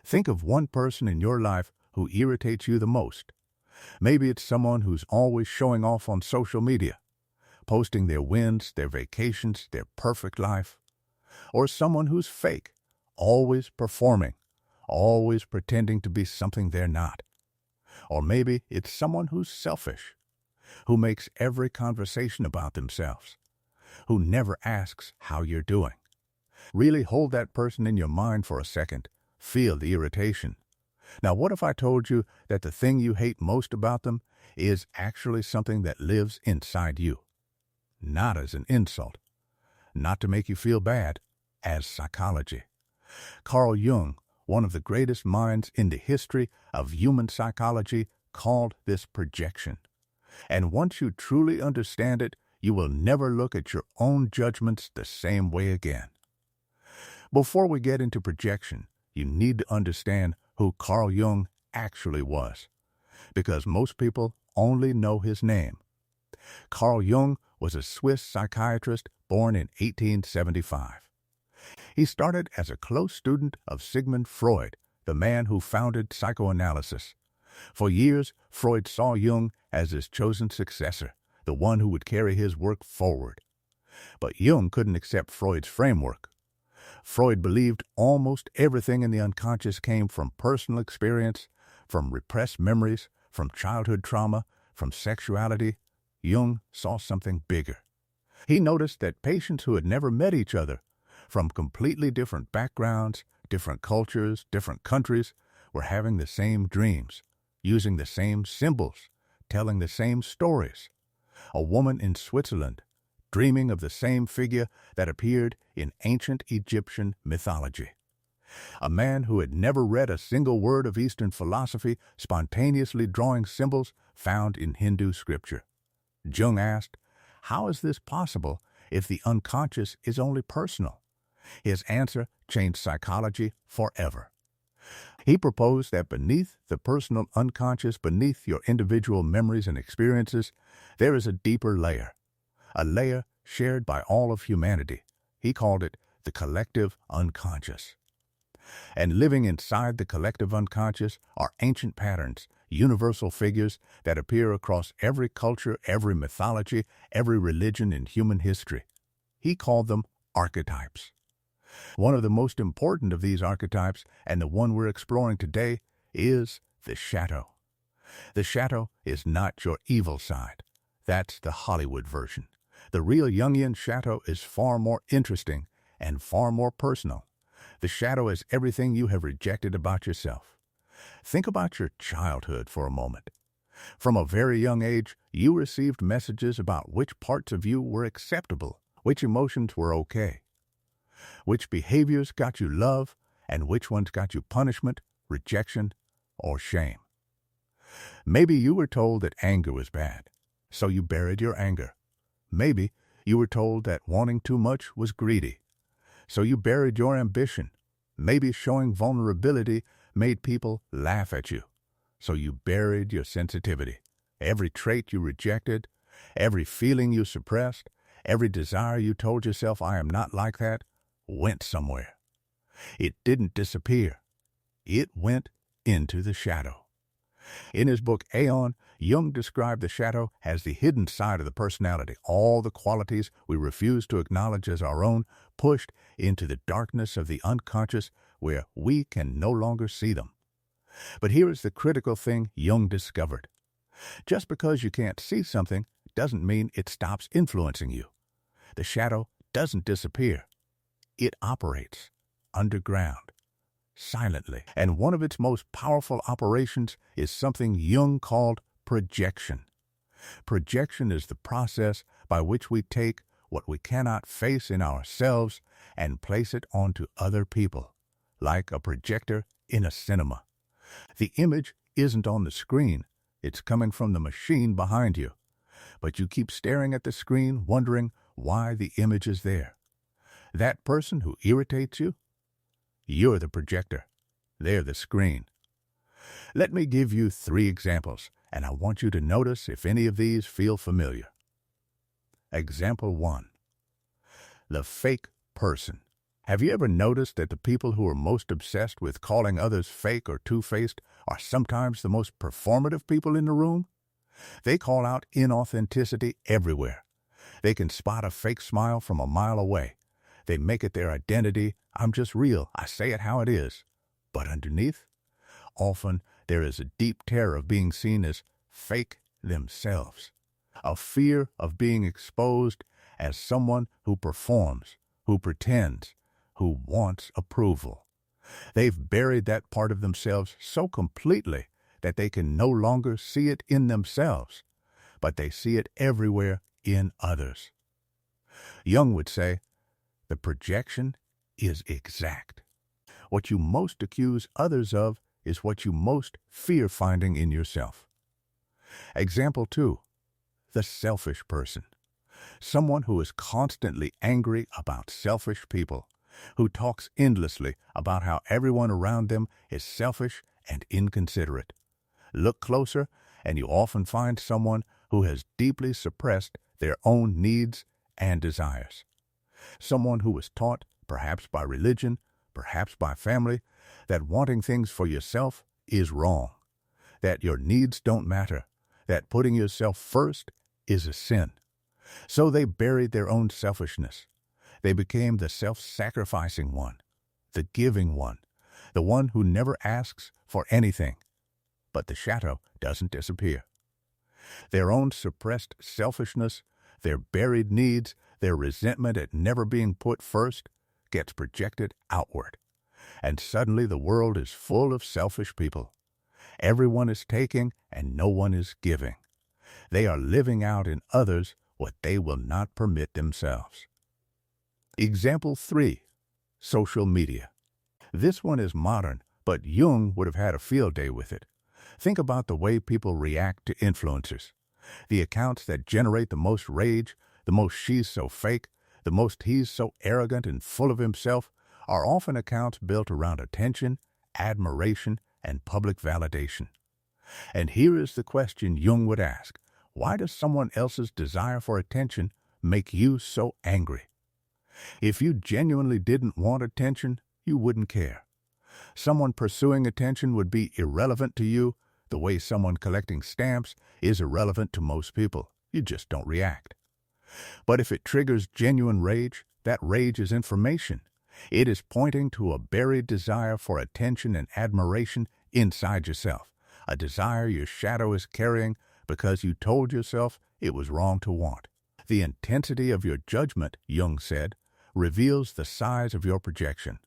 Think of one person in your life who irritates you the most. Maybe it's someone who's always showing off on social media, posting their wins, their vacations, their perfect life. Or someone who's fake, always performing, always pretending to be something they're not. Or maybe it's someone who's selfish, who makes every conversation about themselves, who never asks how you're doing. Really hold that person in your mind for a second. Feel the irritation. Now, what if I told you that the thing you hate most about them is actually something that lives inside you? Not as an insult, not to make you feel bad, as psychology. Carl Jung, one of the greatest minds in the history of human psychology, called this projection. And once you truly understand it, you will never look at your own judgments the same way again. Before we get into projection, you need to understand who Carl Jung actually was, because most people only know his name. Carl Jung was a Swiss psychiatrist born in 1875. He started as a close student of Sigmund Freud, the man who founded psychoanalysis. For years, Freud saw Jung as his chosen successor, the one who would carry his work forward. But Jung couldn't accept Freud's framework. Freud believed almost everything in the unconscious came from personal experience, from repressed memories, from childhood trauma, from sexuality. Jung saw something bigger. He noticed that patients who had never met each other, from completely different backgrounds, different cultures, different countries, were having the same dreams, using the same symbols, telling the same stories. A woman in Switzerland, dreaming of the same figure that appeared in ancient Egyptian mythology. A man who had never read a single word of Eastern philosophy, spontaneously drawing symbols found in Hindu scripture. Jung asked, how is this possible if the unconscious is only personal? His answer changed psychology forever. He proposed that beneath the personal unconscious, beneath your individual memories and experiences, there is a deeper layer, a layer shared by all of humanity. He called it the collective unconscious. And living inside the collective unconscious are ancient patterns, universal figures that appear across every culture, every mythology, every religion in human history. He called them archetypes. One of the most important of these archetypes, and the one we're exploring today, is the shadow. The shadow is not your evil side. That's the Hollywood version. The real Jungian shadow is far more interesting and far more personal. The shadow is everything you have rejected about yourself. Think about your childhood for a moment. From a very young age, you received messages about which parts of you were acceptable, which emotions were okay, which behaviors got you love, and which ones got you punishment, rejection, or shame. Maybe you were told that anger was bad, so you buried your anger. Maybe you were told that wanting too much was greedy, so you buried your ambition. Maybe showing vulnerability made people laugh at you, so you buried your sensitivity. Every trait you rejected, every feeling you suppressed, every desire you told yourself, I am not like that, went somewhere. It didn't disappear. It went into the shadow. In his book Aion, Jung described the shadow as the hidden side of the personality, all the qualities we refuse to acknowledge as our own, pushed into the darkness of the unconscious where we can no longer see them. But here is the critical thing Jung discovered. Just because you can't see something doesn't mean it stops influencing you. The shadow doesn't disappear. It operates underground, silently. And one of its most powerful operations is something Jung called projection. Projection is the process by which we take what we cannot face in ourselves and place it onto other people, like a projector in a cinema. The image isn't on the screen, it's coming from the machine behind you. But you keep staring at the screen, wondering why the image is there. That person who irritates you, you're the projector. They're the screen. Let me give you 3 examples, and I want you to notice if any of these feel familiar. Example 1. The fake person. Have you ever noticed that the people who are most obsessed with calling others fake or two-faced are sometimes the most performative people in the room? They call out inauthenticity everywhere. They can spot a fake smile from a mile away. They make it their identity. I'm just real. I say it how it is. But underneath, often there is a deep terror of being seen as fake themselves, a fear of being exposed as someone who performs, who pretends, who wants approval. They've buried that part of themselves so completely that they can no longer see it in themselves, but they see it everywhere in others. Jung would say, the projection is exact. What you most accuse others of is what you most fear finding in yourself. Example 2. The selfish person. Someone who is constantly angry about selfish people, who talks endlessly about how everyone around them is selfish and inconsiderate. Look closer, and you often find someone who has deeply suppressed their own needs and desires. Someone who was taught, perhaps by religion, perhaps by family, that wanting things for yourself is wrong, that your needs don't matter, that putting yourself first is a sin. So they buried their own selfishness. They became the self-sacrificing one, the giving one, the one who never asks for anything. But the shadow doesn't disappear. Their own suppressed selfishness, their buried needs, their resentment at never being put first, gets projected outward. And suddenly the world is full of selfish people. Everyone is taking and no one is giving. They are living out in others what they will not permit themselves. Example 3. Social media. This one is modern, but Jung would have had a field day with it. Think about the way people react to influencers. The accounts that generate the most rage, the most she's so fake, the most he's so arrogant and full of himself, are often accounts built around attention, admiration, and public validation. And here is the question Jung would ask. Why does someone else's desire for attention make you so angry? If you genuinely didn't want attention, you wouldn't care. Someone pursuing attention would be irrelevant to you, the way someone collecting stamps is irrelevant to most people. You just don't react. But if it triggers genuine rage, that rage is information. It is pointing to a buried desire for attention and admiration inside yourself, a desire your shadow is carrying because you told yourself it was wrong to want. The intensity of your judgment, Jung said, reveals the size of your projection.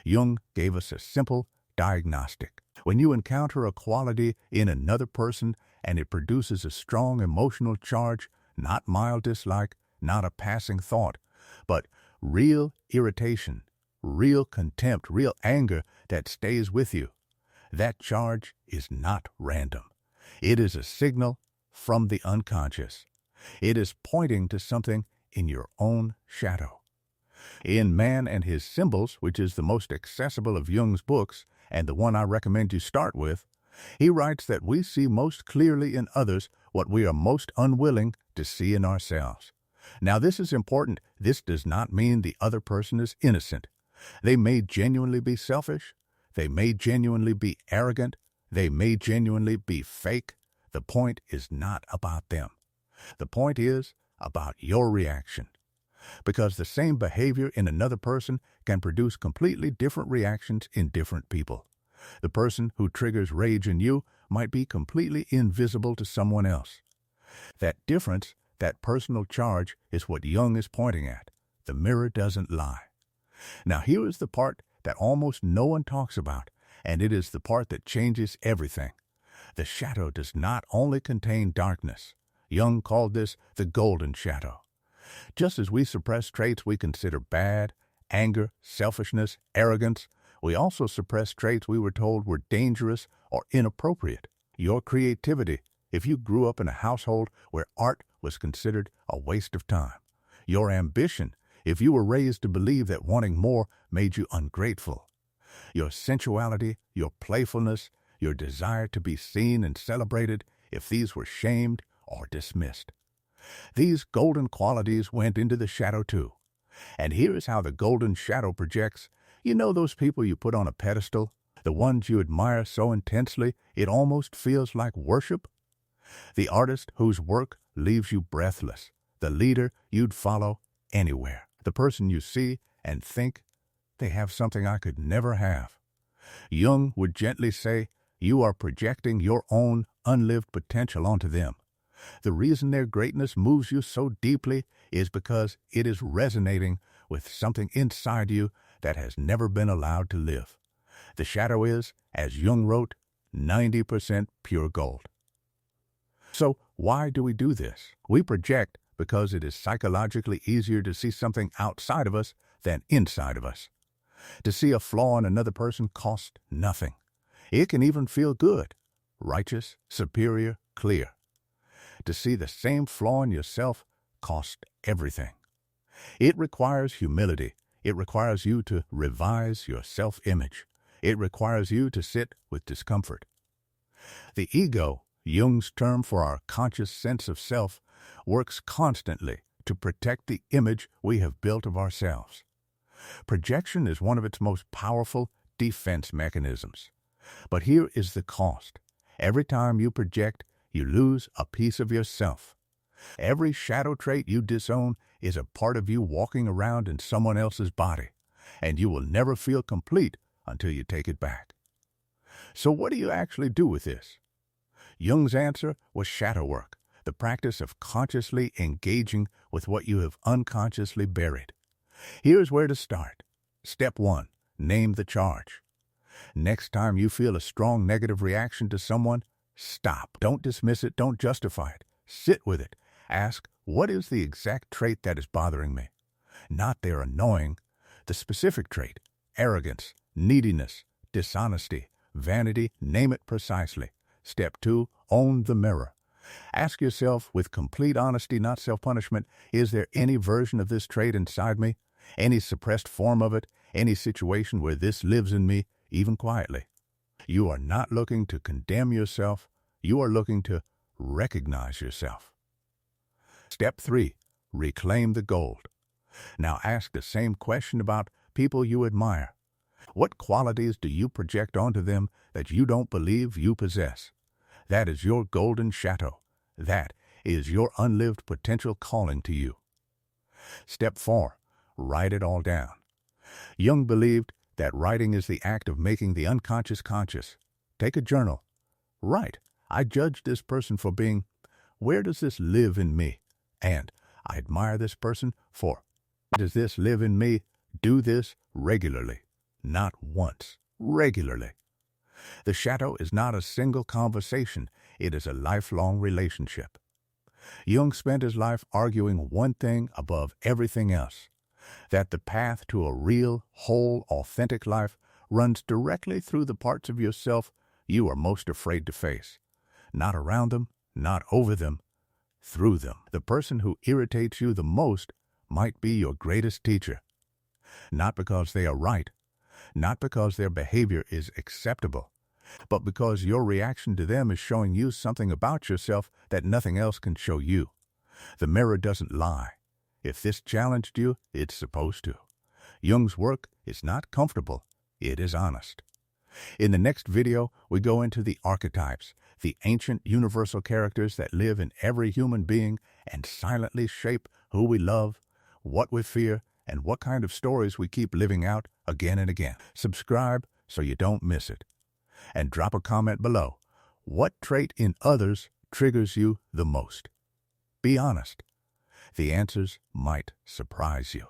Jung gave us a simple diagnostic. When you encounter a quality in another person and it produces a strong emotional charge, not mild dislike, not a passing thought, but real irritation, real contempt, real anger that stays with you, that charge is not random. It is a signal from the unconscious. It is pointing to something in your own shadow. In Man and His Symbols, which is the most accessible of Jung's books, and the one I recommend you start with, he writes that we see most clearly in others what we are most unwilling to see in ourselves. Now, this is important. This does not mean the other person is innocent. They may genuinely be selfish. They may genuinely be arrogant. They may genuinely be fake. The point is not about them. The point is about your reaction. Because the same behavior in another person can produce completely different reactions in different people. The person who triggers rage in you might be completely invisible to someone else. That difference, that personal charge, is what Jung is pointing at. The mirror doesn't lie. Now here is the part that almost no one talks about, and it is the part that changes everything. The shadow does not only contain darkness. Jung called this the golden shadow. Just as we suppress traits we consider bad, anger, selfishness, arrogance, we also suppress traits we were told were dangerous or inappropriate. Your creativity, if you grew up in a household where art was considered a waste of time. Your ambition, if you were raised to believe that wanting more made you ungrateful. Your sensuality, your playfulness, your desire to be seen and celebrated, if these were shamed or dismissed. These golden qualities went into the shadow too. And here is how the golden shadow projects. You know those people you put on a pedestal? The ones you admire so intensely it almost feels like worship? The artist whose work leaves you breathless. The leader you'd follow anywhere. The person you see and think, they have something I could never have. Jung would gently say, you are projecting your own unlived potential onto them. The reason their greatness moves you so deeply is because it is resonating with something inside you that has never been allowed to live. The shadow is, as Jung wrote, 90% pure gold. So why do we do this? We project because it is psychologically easier to see something outside of us than inside of us. To see a flaw in another person costs nothing. It can even feel good, righteous, superior, clear. To see the same flaw in yourself costs everything. It requires humility. It requires you to revise your self-image. It requires you to sit with discomfort. The ego, Jung's term for our conscious sense of self, works constantly to protect the image we have built of ourselves. Projection is one of its most powerful defense mechanisms. But here is the cost. Every time you project, you lose a piece of yourself. Every shadow trait you disown is a part of you walking around in someone else's body, and you will never feel complete until you take it back. So what do you actually do with this? Jung's answer was shadow work, the practice of consciously engaging with what you have unconsciously buried. Here's where to start. Step 1. Name the charge. Next time you feel a strong negative reaction to someone, stop. Don't dismiss it. Don't justify it. Sit with it. Ask, what is the exact trait that is bothering me? Not their annoying, the specific trait, arrogance, neediness, dishonesty, vanity, name it precisely. Step 2, own the mirror. Ask yourself with complete honesty, not self-punishment, is there any version of this trait inside me? Any suppressed form of it? Any situation where this lives in me, even quietly? You are not looking to condemn yourself. You are looking to recognize yourself. Step 3, reclaim the gold. Now ask the same question about people you admire. What qualities do you project onto them that you don't believe you possess? That is your golden shadow. That is your unlived potential calling to you. Step 4, write it all down. Jung believed that writing is the act of making the unconscious conscious. Take a journal. Write, I judge this person for being, where does this live in me? And I admire this person for, does this live in me? Do this regularly, not once, regularly. The shadow is not a single conversation, it is a lifelong relationship. Jung spent his life arguing one thing above everything else, that the path to a real, whole, authentic life runs directly through the parts of yourself you are most afraid to face. Not around them, not over them, through them. The person who irritates you the most might be your greatest teacher. Not because they are right, not because their behavior is acceptable, but because your reaction to them is showing you something about yourself that nothing else can show you. The mirror doesn't lie. If this challenged you, it's supposed to. Jung's work is not comfortable, it is honest. In the next video, we go into the archetypes, the ancient universal characters that live in every human being and silently shape who we love, what we fear, and what kind of stories we keep living out again and again. Subscribe so you don't miss it. And drop a comment below. What trait in others triggers you the most? Be honest. The answers might surprise you.